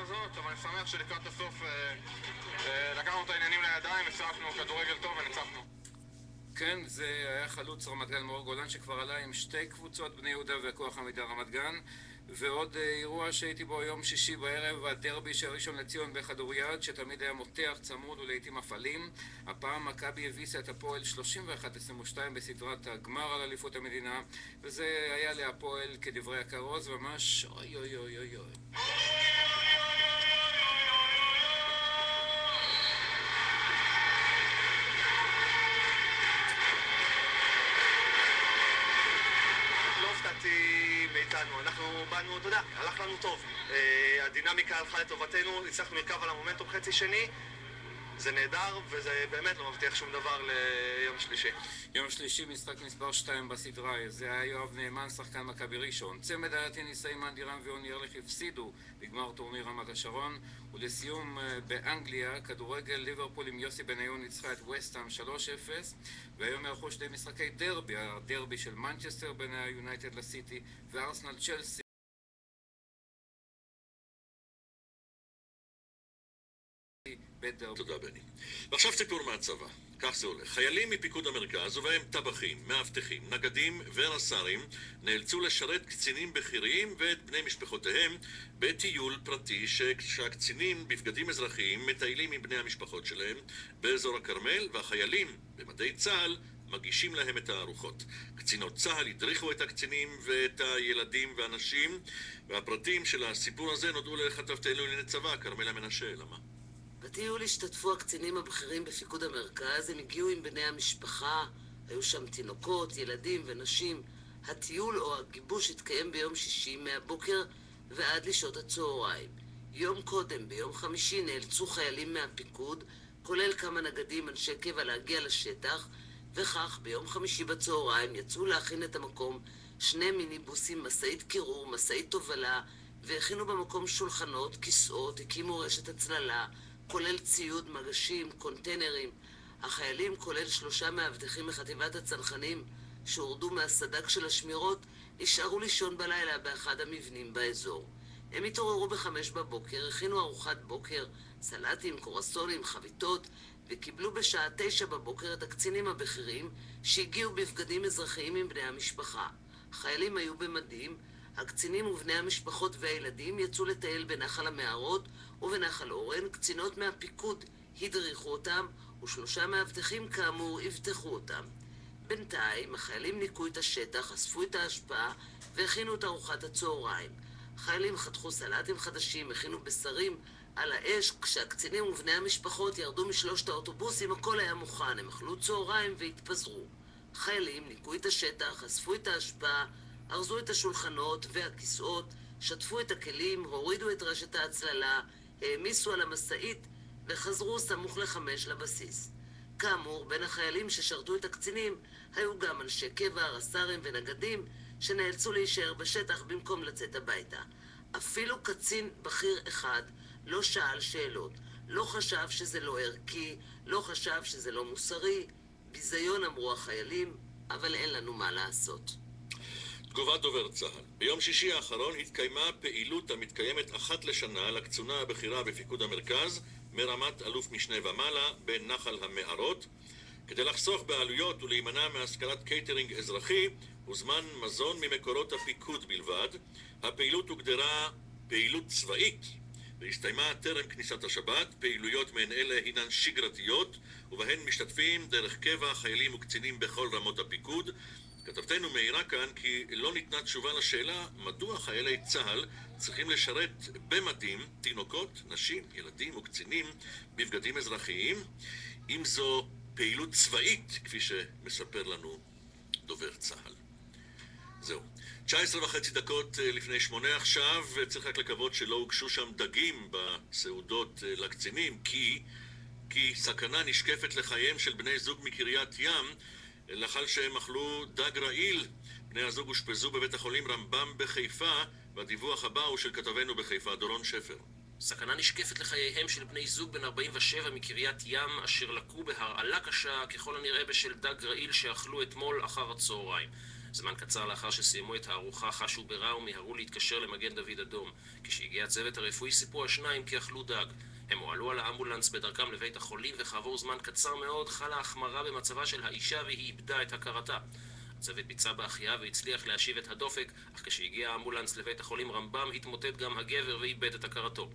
הזאת, אבל אני שמח שלקראת הסוף לקחנו את העניינים לידיים, הצלחנו כדורגל טוב וניצחנו. כן, זה היה חלוץ רמת גן מאור גולן שכבר עלה עם שתי קבוצות בני יהודה וכוח עמידה רמת גן, ועוד אירוע שהייתי בו יום שישי בערב, הדרבי של ראשון לציון בכדוריד, שתמיד היה מותח, צמוד ולעיתים אפלים. הפעם מכבי הביסה את הפועל 31-22 בסדרת הגמר על אליפות המדינה, וזה היה להפועל כדברי הכרוז ממש אוי אוי אוי אוי אוי. מאיתנו, אנחנו באנו, אתה יודע, הלך לנו טוב. הדינמיקה הלכה לטובתנו, הצלחנו לרכב על המומנטום חצי שני. זה נהדר, וזה באמת לא מבטיח שום דבר ליום שלישי. יום שלישי משחק מספר 2 בסדרה, זה היה יואב נאמן, שחקן מכבי ראשון. צמד הטניסאי מנדירם ויוני ארליך הפסידו בגמר טורניר רמת השרון, ולסיום באנגליה, כדורגל ליברפול עם יוסי בניון ניצחה את וסטהאם 3-0, והיום יערכו שני משחקי דרבי, הדרבי של מנצ'סטר בין היונייטד לסיטי וארסנל צ'לסי. תודה בני. ועכשיו סיפור מהצבא. כך זה הולך. חיילים מפיקוד המרכז, ובהם טבחים, מאבטחים, נגדים ורס"רים, נאלצו לשרת קצינים בכירים ואת בני משפחותיהם בטיול פרטי שהקצינים בבגדים אזרחיים מטיילים עם בני המשפחות שלהם באזור הכרמל, והחיילים במדי צה"ל מגישים להם את הארוחות. קצינות צה"ל הדריכו את הקצינים ואת הילדים והנשים, והפרטים של הסיפור הזה נודעו לכתבתנו לענייני צבא, כרמלה מנשה. למה? בטיול השתתפו הקצינים הבכירים בפיקוד המרכז, הם הגיעו עם בני המשפחה, היו שם תינוקות, ילדים ונשים. הטיול או הגיבוש התקיים ביום שישי מהבוקר ועד לשעות הצהריים. יום קודם, ביום חמישי, נאלצו חיילים מהפיקוד, כולל כמה נגדים אנשי קבע, להגיע לשטח, וכך ביום חמישי בצהריים יצאו להכין את המקום 2 מיניבוסים, מסעית קירור, מסעית תובלה, והכינו במקום שולחנות, כיסאות, הקימו רשת הצללה, כולל ציוד, מגשים, קונטיינרים. החיילים, כולל 3 מאבטחים מחטיבת הצנחנים שהורדו מהסדק של השמירות, נשארו לישון בלילה באחד המבנים באזור. הם התעוררו ב5 בבוקר, הכינו ארוחת בוקר, סלטים, קורסונים, חביתות, וקיבלו בשעה 9 בבוקר את הקצינים הבכירים שהגיעו בבגדים אזרחיים עם בני המשפחה. החיילים היו במדים, הקצינים ובני המשפחות והילדים יצאו לטייל בנחל המערות ובנחל אורן. קצינות מהפיקוד הדריכו אותם, ו3 מאבטחים כאמור הבטחו אותם. בינתיים החיילים ניקו את השטח, אספו את ההשפעה והכינו את ארוחת הצהריים. החיילים חתכו סלטים חדשים, הכינו בשרים על האש. כשהקצינים ובני המשפחות ירדו מ3 האוטובוסים, הכל היה מוכן, הם אכלו צהריים והתפזרו. החיילים ניקו את השטח, אספו את ההשפעה, ארזו את השולחנות והכיסאות, שטפו את הכלים, הורידו את רשת ההצללה, העמיסו על המסעית וחזרו סמוך ל5 לבסיס. כאמור, בין החיילים ששרתו את הקצינים היו גם אנשי קבע, רס"רים ונגדים שנאלצו להישאר בשטח במקום לצאת הביתה. אפילו קצין בכיר אחד לא שאל שאלות, לא חשב שזה לא ערכי, לא חשב שזה לא מוסרי. ביזיון, אמרו החיילים, אבל אין לנו מה לעשות. תגובת דובר צה"ל. ביום שישי האחרון התקיימה פעילות המתקיימת אחת לשנה לקצונה הבכירה בפיקוד המרכז מרמת אלוף משנה ומעלה בנחל המערות. כדי לחסוך בעלויות ולהימנע מהשכרת קייטרינג אזרחי הוזמן מזון ממקורות הפיקוד בלבד. הפעילות הוגדרה פעילות צבאית והסתיימה טרם כניסת השבת. פעילויות מעין אלה הינן שגרתיות ובהן משתתפים דרך קבע חיילים וקצינים בכל רמות הפיקוד. כתבתנו מעירה כאן כי לא ניתנה תשובה לשאלה מדוע חיילי צה"ל צריכים לשרת במדים תינוקות, נשים, ילדים וקצינים בבגדים אזרחיים, אם זו פעילות צבאית, כפי שמספר לנו דובר צה"ל. זהו. 19.5 דקות לפני 8 עכשיו, צריך רק לקוות שלא הוגשו שם דגים בסעודות לקצינים, כי סכנה נשקפת לחייהם של בני זוג מקריית ים, לאחר שהם אכלו דג רעיל. בני הזוג אושפזו בבית החולים רמב"ם בחיפה, והדיווח הבא הוא של כתבנו בחיפה, דורון שפר. סכנה נשקפת לחייהם של בני זוג בן 47 מקריית ים, אשר לקו בהרעלה קשה ככל הנראה בשל דג רעיל שאכלו אתמול אחר הצהריים. זמן קצר לאחר שסיימו את הארוחה חשו ברע ומיהרו להתקשר למגן דוד אדום. כשהגיע הצוות הרפואי סיפרו השניים כי אכלו דג. הם הועלו על האמבולנס בדרכם לבית החולים, וכעבור זמן קצר מאוד חלה החמרה במצבה של האישה והיא איבדה את הכרתה. הצוות ביצע בהחייאה והצליח להשיב את הדופק, אך כשהגיע האמבולנס לבית החולים רמב"ם התמוטט גם הגבר ואיבד את הכרתו.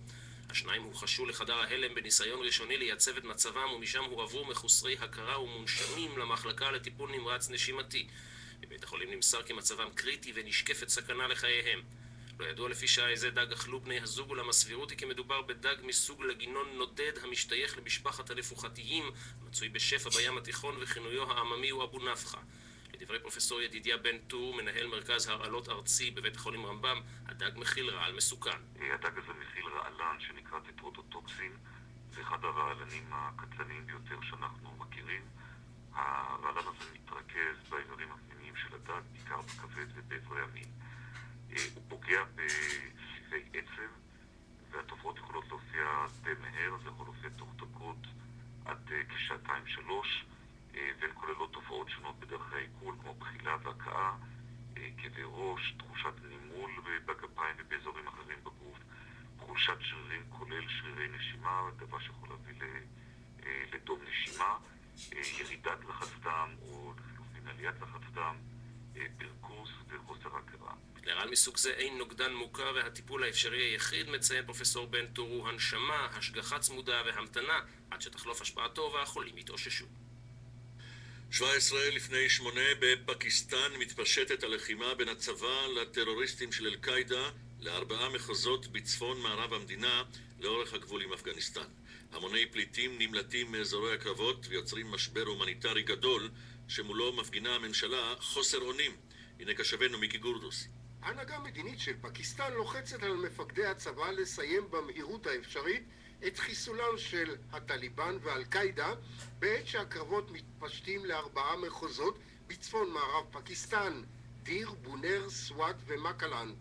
השניים הוחשו לחדר ההלם בניסיון ראשוני לייצב את מצבם, ומשם הועברו מחוסרי הכרה ומונשמים למחלקה לטיפול נמרץ נשימתי. בבית החולים נמסר כי מצבם קריטי ונשקפת סכנה לחייהם. לא ידוע לפי שעה איזה דג אכלו בני הזוג, אולם הסבירות היא כי מדובר בדג מסוג לגינון נודד המשתייך למשפחת הנפוחתיים, מצוי בשפע בים התיכון וכינויו העממי הוא אבו נפחה. לדברי פרופסור ידידיה בן טור, מנהל מרכז הרעלות ארצי בבית החולים רמב"ם, הדג מכיל רעל מסוכן. הדג הזה מכיל רעלן שנקרא טטרוטוטוקסין, זה אחד הרעלנים הקטלניים ביותר שאנחנו מכירים. הרעלן הזה מתרכז באיברים הפנימיים של הדג, בעיקר בכבד ובאיברי המין. הוא פוגע בסיבי עצם, והתופעות יכולות להופיע די מהר, זה יכול להופיע תוך דקות עד כשעתיים-שלוש, והן כוללות תופעות שונות בדרכי העיכול, כמו בחילה והקאה, כאבי ראש, תחושת נימול בגפיים ובאזורים אחרים בגוף, חולשת שרירים כולל שרירי נשימה, דבר שיכול להביא לדום נשימה, ירידת לחץ דם או לחילופין עליית לחץ דם, פרכוס וחוסר הכרה. לרעל מסוג זה אין נוגדן מוכר, והטיפול האפשרי היחיד, מציין פרופסור בן טור, הוא הנשמה, השגחה צמודה והמתנה עד שתחלוף השפעתו והחולים יתאוששו. 17 לפני 8 בפקיסטן מתפשטת הלחימה בין הצבא לטרוריסטים של אל-קאידה ל4 מחוזות בצפון מערב המדינה לאורך הגבול עם אפגניסטן. המוני פליטים נמלטים מאזורי הקרבות ויוצרים משבר הומניטרי גדול שמולו מפגינה הממשלה חוסר אונים. הנה קשבנו מיקי גורדוס. ההנהגה המדינית של פקיסטן לוחצת על מפקדי הצבא לסיים במהירות האפשרית את חיסולם של הטליבן ואל-קאידה בעת שהקרבות מתפשטים ל4 מחוזות בצפון מערב פקיסטן, דיר, בונר, סוואט ומקלנד.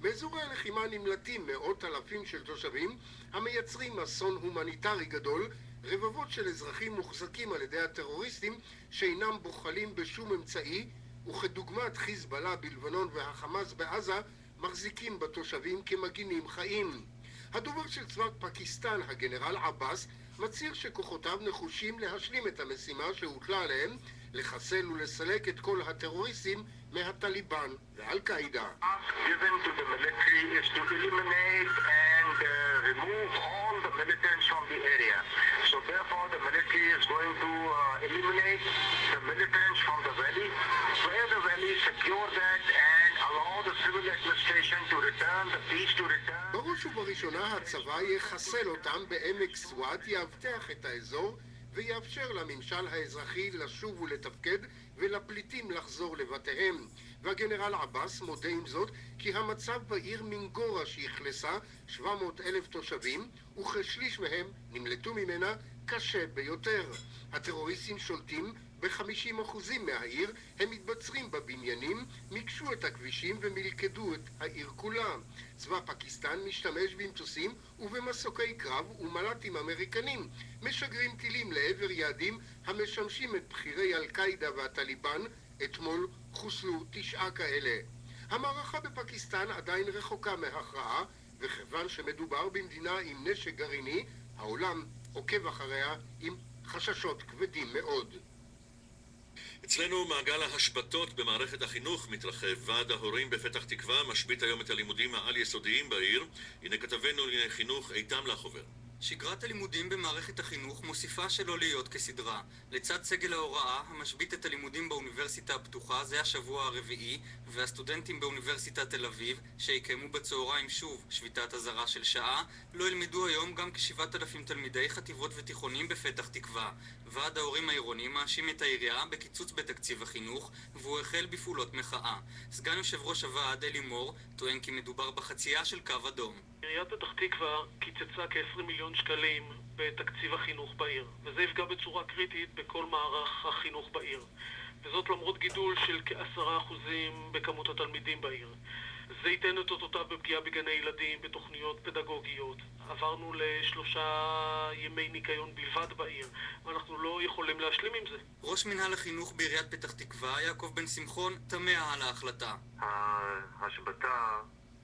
מאזורי הלחימה נמלטים מאות אלפים של תושבים המייצרים אסון הומניטרי גדול. רבבות של אזרחים מוחזקים על ידי הטרוריסטים שאינם בוחלים בשום אמצעי, וכדוגמת חיזבאללה בלבנון והחמאס בעזה מחזיקים בתושבים כמגינים חיים. הדובר של צבא פקיסטן, הגנרל עבאס, מצהיר שכוחותיו נחושים להשלים את המשימה שהוטלה עליהם, לחסל ולסלק את כל הטרוריסטים מהטליבן ואל-קאידה. given to the military is to eliminate and remove all the militants from the area. So therefore the military is going to eliminate the militants from the valley, where the valley secure that and allow the civil administration to return, the peace to return. בראש ובראשונה הצבא יחסל אותם בעמק סוואט, יאבטח את האזור ויאפשר לממשל האזרחי לשוב ולתפקד ולפליטים לחזור לבתיהם. והגנרל עבאס מודה עם זאת כי המצב בעיר מינגורה שאכלסה 700,000 תושבים וכשליש מהם נמלטו ממנה קשה ביותר. הטרוריסטים שולטים ב-50% מהעיר, הם מתבצרים בבניינים, מקשו את הכבישים ומלכדו את העיר כולה. צבא פקיסטן משתמש במטוסים ובמסוקי קרב ומל"טים אמריקנים, משגרים טילים לעבר יעדים המשמשים את בכירי אל-קאידה והטליבן. אתמול חוסלו 9 כאלה. המערכה בפקיסטן עדיין רחוקה מהכרעה, וכיוון שמדובר במדינה עם נשק גרעיני, העולם עוקב אחריה עם חששות כבדים מאוד. אצלנו מעגל ההשבתות במערכת החינוך מתרחב. ועד ההורים בפתח תקווה משבית היום את הלימודים העל-יסודיים בעיר. הנה כתבנו לענייני חינוך איתם לחובר. שגרת הלימודים במערכת החינוך מוסיפה שלא להיות כסדרה. לצד סגל ההוראה המשבית את הלימודים באוניברסיטה הפתוחה, זה השבוע הרביעי, והסטודנטים באוניברסיטת תל אביב, שיקיימו בצהריים שוב שביתת אזהרה של שעה, לא ילמדו היום גם כ7,000 תלמידי חטיבות ותיכונים בפתח תקווה. ועד ההורים העירוני מאשים את העירייה בקיצוץ בתקציב החינוך, והוא החל בפעולות מחאה. סגן יושב ראש הוועד אלי מור טוען כי מדובר בחצייה של קו אדום. עיריית פתח תקווה קיצצה כ20 מיליון שקלים בתקציב החינוך בעיר, וזה יפגע בצורה קריטית בכל מערך החינוך בעיר, וזאת למרות גידול של כ10% בכמות התלמידים בעיר. זה ייתן את אותותיו בפגיעה בגני ילדים, בתוכניות פדגוגיות. עברנו ל3 ימי ניקיון בלבד בעיר, ואנחנו לא יכולים להשלים עם זה. ראש מנהל החינוך בעיריית פתח תקווה, יעקב בן שמחון, תמה על ההחלטה. ההשבתה